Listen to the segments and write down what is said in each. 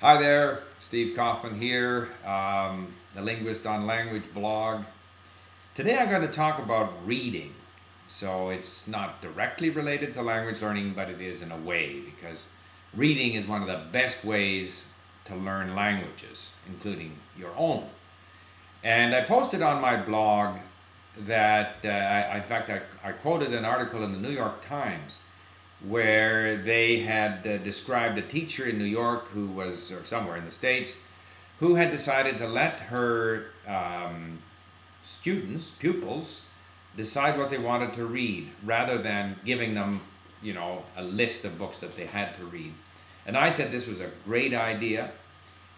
Hi there, Steve Kaufman here, the Linguist on Language blog. Today I'm going to talk about reading. So it's not directly related to language learning, but it is in a way because reading is one of the best ways to learn languages, including your own. And I posted on my blog that, in fact, I quoted an article in the New York Times where they had described a teacher in New York who was, or somewhere in the States, who had decided to let her pupils, decide what they wanted to read rather than giving them, a list of books that they had to read. And I said this was a great idea,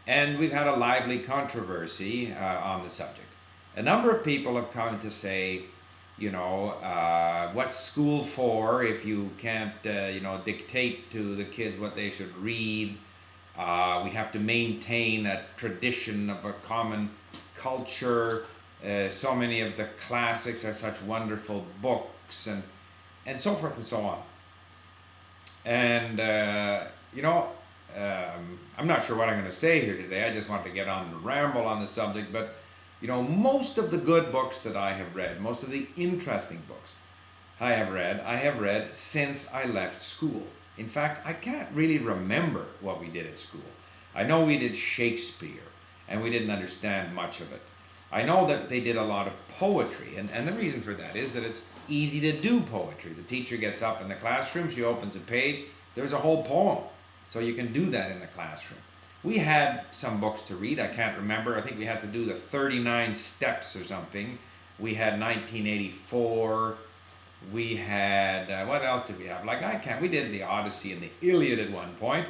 and we've had a lively controversy on the subject. A number of people have come to say, what's school for if you can't, dictate to the kids what they should read? We have to maintain a tradition of a common culture. So many of the classics are such wonderful books, and so forth and so on. And, I'm not sure what I'm going to say here today. I just wanted to get on and ramble on the subject, but most of the good books that I have read, most of the interesting books I have read since I left school. In fact, I can't really remember what we did at school. I know we did Shakespeare, and we didn't understand much of it. I know that they did a lot of poetry, and the reason for that is that it's easy to do poetry. The teacher gets up in the classroom, she opens a page, there's a whole poem. So you can do that in the classroom. We had some books to read. I can't remember. I think we had to do the 39 Steps or something. We had 1984. We had, what else did we have? We did the Odyssey and the Iliad at one point.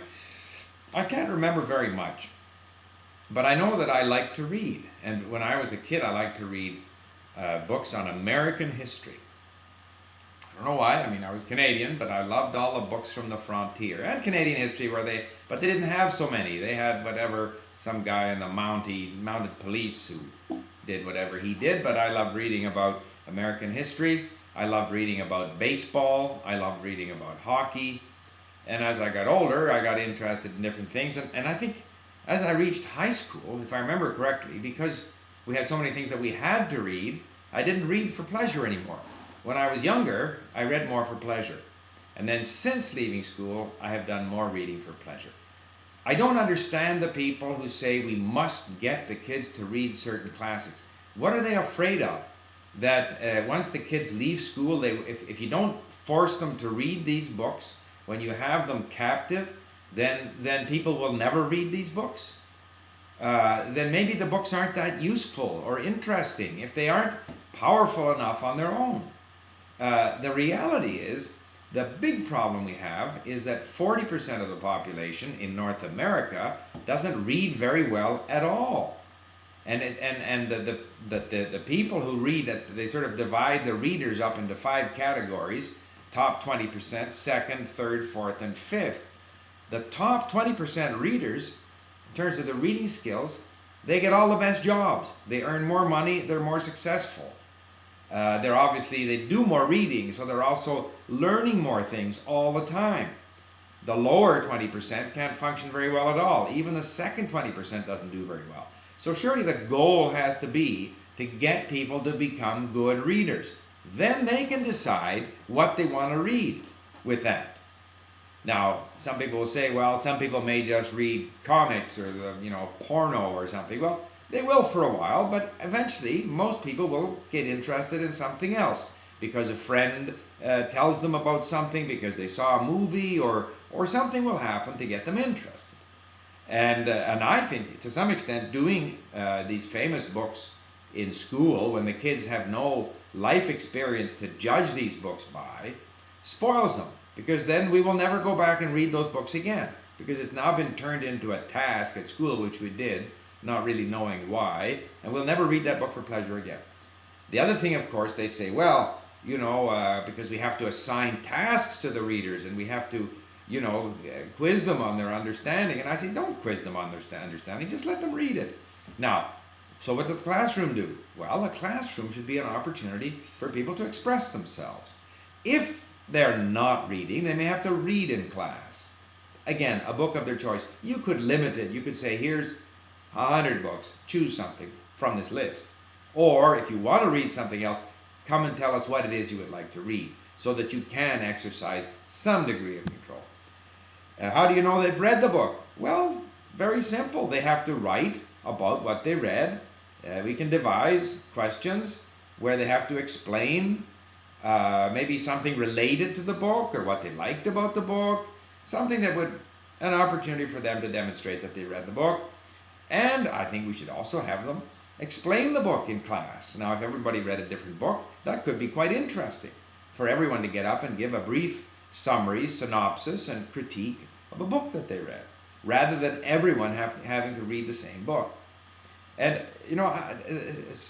I can't remember very much. But I know that I like to read. And when I was a kid, I liked to read books on American history. I don't know why. I mean, I was Canadian, but I loved all the books from the frontier and Canadian history but they didn't have so many. They had some guy in the mounted police who did whatever he did, but I loved reading about American history. I loved reading about baseball. I loved reading about hockey. And as I got older, I got interested in different things. And I think as I reached high school, if I remember correctly, because we had so many things that we had to read, I didn't read for pleasure anymore. When I was younger, I read more for pleasure. And then since leaving school, I have done more reading for pleasure. I don't understand the people who say we must get the kids to read certain classics. What are they afraid of? That once the kids leave school, if you don't force them to read these books, when you have them captive, then people will never read these books. Then maybe the books aren't that useful or interesting if they aren't powerful enough on their own. The reality is, the big problem we have is that 40% of the population in North America doesn't read very well at all. And the people who read, they sort of divide the readers up into 5 categories: top 20%, second, third, fourth, and fifth. The top 20% readers, in terms of the reading skills, they get all the best jobs. They earn more money, they're more successful. They do more reading, so they're also learning more things all the time. The lower 20% can't function very well at all. Even the second 20% doesn't do very well. So surely the goal has to be to get people to become good readers. Then they can decide what they want to read with that. Now, some people will say, well, some people may just read comics or porno or something. Well, they will for a while, but eventually most people will get interested in something else because a friend tells them about something, because they saw a movie, or something will happen to get them interested. And I think to some extent doing these famous books in school when the kids have no life experience to judge these books by spoils them, because then we will never go back and read those books again, because it's now been turned into a task at school, which we did, not really knowing why, and we'll never read that book for pleasure again. The other thing, of course, they say, well, because we have to assign tasks to the readers and we have to, quiz them on their understanding. And I say, don't quiz them on their understanding, just let them read it. Now, so what does the classroom do? Well, a classroom should be an opportunity for people to express themselves. If they're not reading, they may have to read in class. again, a book of their choice. You could limit it. You could say, here's 100 books. Choose something from this list. Or if you want to read something else, come and tell us what it is you would like to read so that you can exercise some degree of control. How do you know they've read the book? Well, very simple. They have to write about what they read. We can devise questions where they have to explain maybe something related to the book or what they liked about the book, something that would, an opportunity for them to demonstrate that they read the book. And I think we should also have them explain the book in class. Now, if everybody read a different book, that could be quite interesting for everyone to get up and give a brief summary, synopsis, and critique of a book that they read, rather than everyone having to read the same book. And, you know,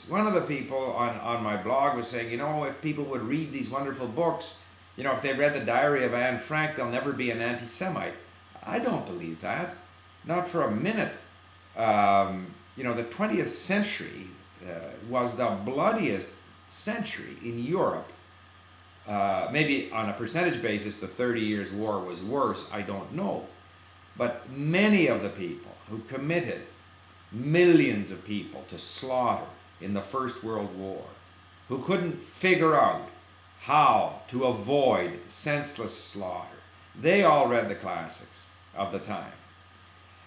one of the people on my blog was saying, you know, if people would read these wonderful books, you know, if they read the Diary of Anne Frank, they'll never be an anti-Semite. I don't believe that. Not for a minute. You know, the 20th century was the bloodiest century in Europe. Maybe on a percentage basis, the 30 Years' War was worse. I don't know. But many of the people who committed millions of people to slaughter in the First World War, who couldn't figure out how to avoid senseless slaughter, they all read the classics of the time.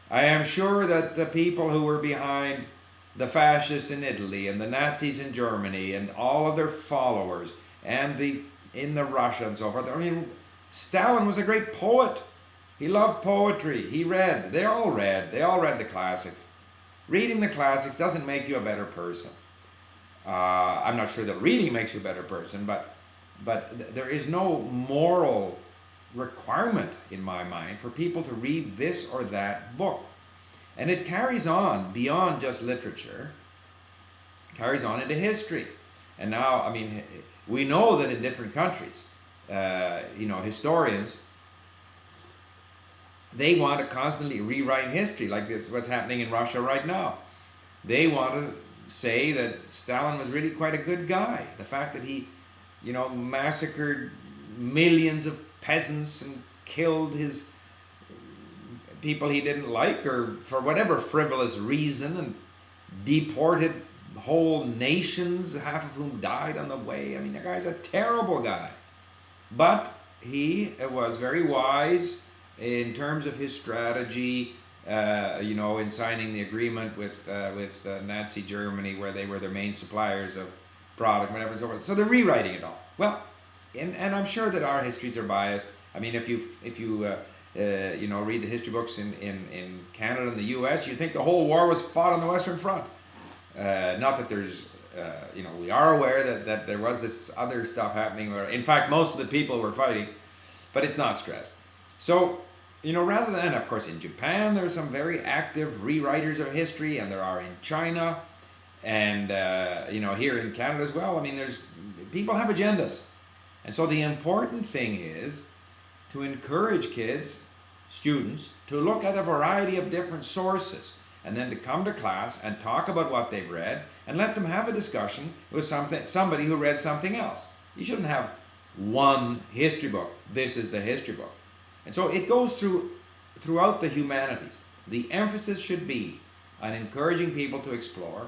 I am sure that the people who were behind the fascists in Italy and the Nazis in Germany and all of their followers and in the Russia and so forth, I mean, Stalin was a great poet. He loved poetry. He read. They all read the classics. Reading the classics doesn't make you a better person. I'm not sure that reading makes you a better person, but there is no moral requirement in my mind for people to read this or that book. And it carries on beyond just literature. It carries on into history. And now, I mean, we know that in different countries, you know, historians, they want to constantly rewrite history, like this, what's happening in Russia right now. They want to say that Stalin was really quite a good guy. The fact that he, you know, massacred millions of peasants and killed his people he didn't like, or for whatever frivolous reason, and deported whole nations, half of whom died on the way. I mean, the guy's a terrible guy. But he was very wise in terms of his strategy, you know, in signing the agreement with Nazi Germany, where they were their main suppliers of product, whatever, and so forth. So they're rewriting it all. Well, and I'm sure that our histories are biased. I mean, if you you know, read the history books in Canada and the U.S., you think the whole war was fought on the Western Front. Not that there's, you know, we are aware that there was this other stuff happening, where, in fact, most of the people were fighting, but it's not stressed. So, you know, rather than, of course, in Japan, there are some very active rewriters of history, and there are in China, and, you know, here in Canada as well. I mean, people have agendas. And so the important thing is to encourage kids, students, to look at a variety of different sources, and then to come to class and talk about what they've read, and let them have a discussion with somebody who read something else. You shouldn't have one history book. This is the history book. And so it goes throughout the humanities. The emphasis should be on encouraging people to explore,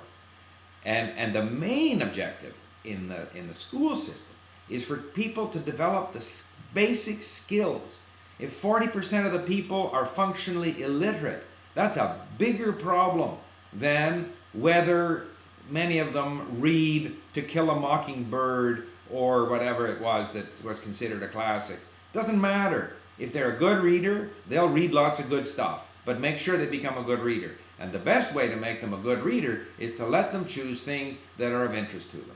and the main objective in the school system is for people to develop the basic skills. If 40% of the people are functionally illiterate, that's a bigger problem than whether many of them read To Kill a Mockingbird or whatever it was that was considered a classic. Doesn't matter. If they're a good reader, they'll read lots of good stuff, but make sure they become a good reader. And the best way to make them a good reader is to let them choose things that are of interest to them.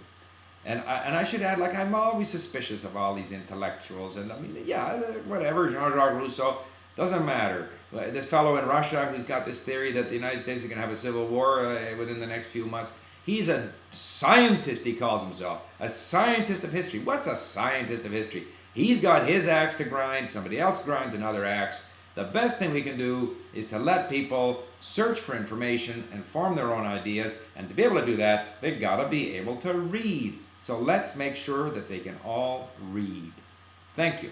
And I should add, like, I'm always suspicious of all these intellectuals, and I mean, yeah, whatever, Jean-Jacques Rousseau, doesn't matter. This fellow in Russia who's got this theory that the United States is going to have a civil war within the next few months, he's a scientist, he calls himself, a scientist of history. What's a scientist of history? He's got his axe to grind, somebody else grinds another axe. The best thing we can do is to let people search for information and form their own ideas, and to be able to do that, they've got to be able to read. So let's make sure that they can all read. Thank you.